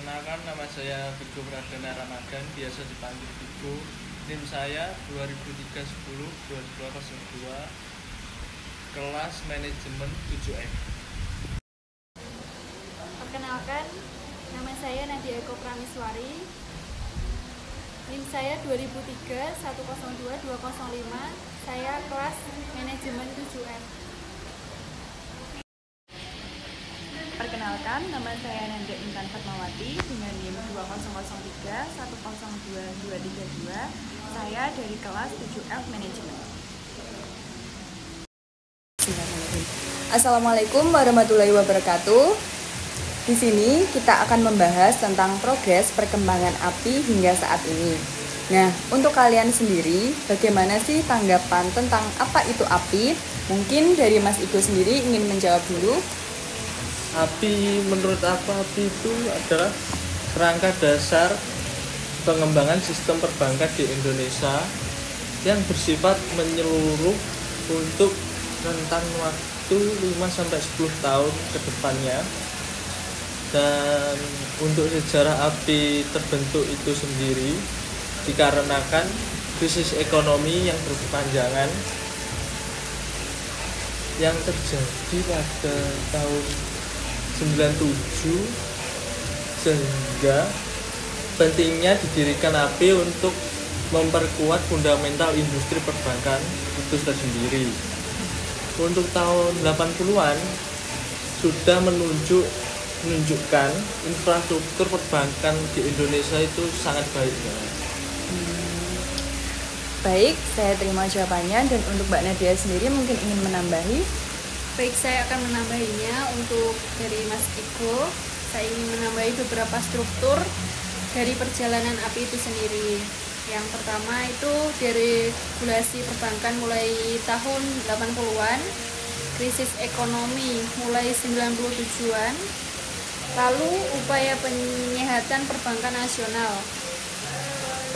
Perkenalkan, nama saya Vigo Pradana Ramadan, biasa dipanggil Vigo. NIM saya 2003-10-2202, kelas manajemen 7M. Perkenalkan, nama saya Nadia Eko Pramiswari. NIM saya 2003-102-205, saya kelas manajemen 7M. Perkenalkan, nama saya Nanda Intan Fatmawati dengan NIM 2003-102-232. Saya dari kelas 7F Manajemen. Assalamualaikum warahmatullahi wabarakatuh. Di sini kita akan membahas tentang progres perkembangan API hingga saat ini. Nah, untuk kalian sendiri, bagaimana sih tanggapan tentang apa itu API? Mungkin dari Mas Iko sendiri ingin menjawab dulu. API, menurut aku API itu adalah kerangka dasar pengembangan sistem perbankan di Indonesia yang bersifat menyeluruh untuk rentang waktu 5-10 tahun ke depannya. Dan untuk sejarah API terbentuk itu sendiri dikarenakan krisis ekonomi yang berkepanjangan yang terjadi pada tahun 97, sehingga pentingnya didirikan API untuk memperkuat fundamental industri perbankan itu tersendiri. Untuk tahun 80-an sudah menunjukkan infrastruktur perbankan di Indonesia itu sangat baik. Baik, saya terima jawabannya. Dan untuk Mbak Nadia sendiri mungkin ingin menambahi. Baik, saya akan menambahinya untuk dari Mas Iko. Saya ingin menambahi beberapa struktur dari perjalanan API itu sendiri. Yang pertama itu dari regulasi perbankan mulai tahun 80-an, krisis ekonomi mulai 97-an, lalu upaya penyehatan perbankan nasional,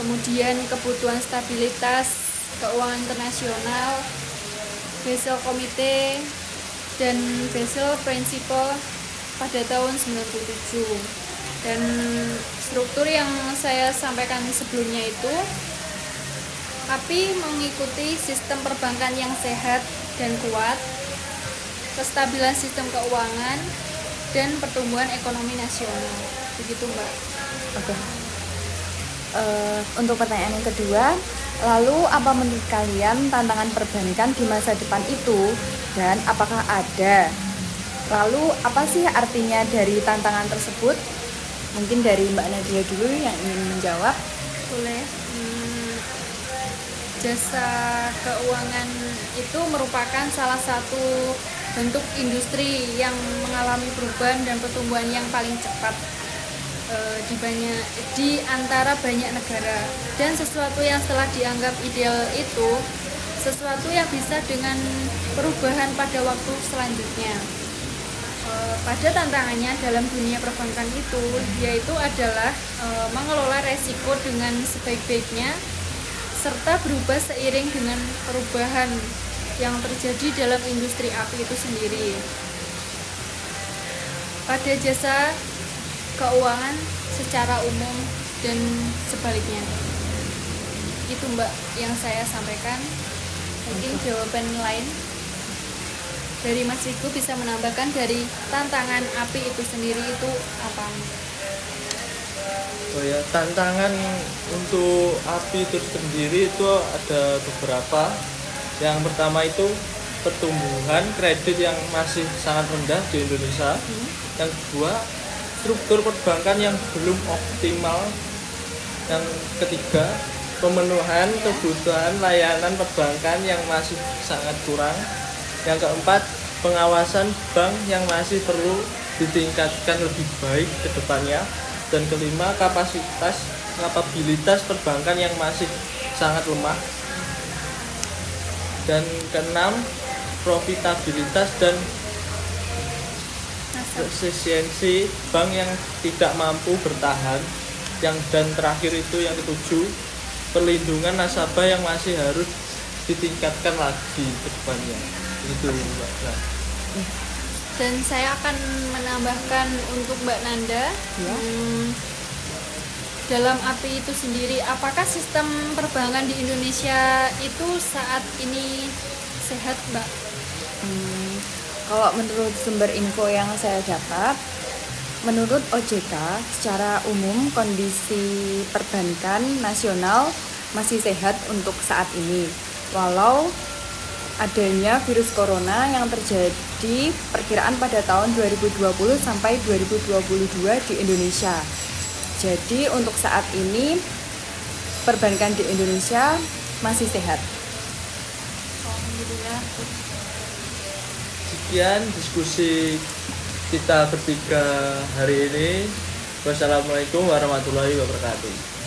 kemudian kebutuhan stabilitas keuangan internasional, Basel Komite, dan Basel Principle pada tahun 97. Dan struktur yang saya sampaikan sebelumnya itu, API mengikuti sistem perbankan yang sehat dan kuat, kestabilan sistem keuangan, dan pertumbuhan ekonomi nasional. Begitu, Mbak. Oke. Untuk pertanyaan yang kedua, lalu apa menurut kalian tantangan perbankan di masa depan itu dan apakah ada? Lalu apa sih artinya dari tantangan tersebut? Mungkin dari Mbak Nadia dulu yang ingin menjawab. Boleh. Jasa keuangan itu merupakan salah satu bentuk industri yang mengalami perubahan dan pertumbuhan yang paling cepat di antara banyak negara, dan sesuatu yang setelah dianggap ideal itu sesuatu yang bisa dengan perubahan pada waktu selanjutnya. Pada tantangannya dalam dunia perbankan itu, yaitu adalah mengelola resiko dengan sebaik-baiknya serta berubah seiring dengan perubahan yang terjadi dalam industri API itu sendiri. Pada jasa keuangan secara umum dan sebaliknya. Itu, Mbak, yang saya sampaikan. Mungkin jawaban lain dari Mas Vigo bisa menambahkan dari tantangan API itu sendiri itu apa? Oh ya, tantangan untuk API itu sendiri itu ada beberapa. Yang pertama itu pertumbuhan kredit yang masih sangat rendah di Indonesia. Yang kedua, struktur perbankan yang belum optimal. Yang ketiga, pemenuhan kebutuhan layanan perbankan yang masih sangat kurang. Yang keempat, pengawasan bank yang masih perlu ditingkatkan lebih baik ke depannya. Dan kelima, kapabilitas perbankan yang masih sangat lemah. Dan keenam, profitabilitas dan efisiensi bank yang tidak mampu bertahan. Dan terakhir itu yang ketujuh, perlindungan nasabah yang masih harus ditingkatkan lagi ke depannya. Itu, Mbak. Dan saya akan menambahkan untuk Mbak Nanda, Ya. dalam API itu sendiri, apakah sistem perbankan di Indonesia itu saat ini sehat, Mbak? Kalau menurut sumber info yang saya dapat, menurut OJK, secara umum kondisi perbankan nasional masih sehat untuk saat ini. Walau adanya virus corona yang terjadi perkiraan pada tahun 2020 sampai 2022 di Indonesia. Jadi untuk saat ini perbankan di Indonesia masih sehat. Alhamdulillah. Sekian diskusi kita bertiga hari ini. Wassalamualaikum warahmatullahi wabarakatuh.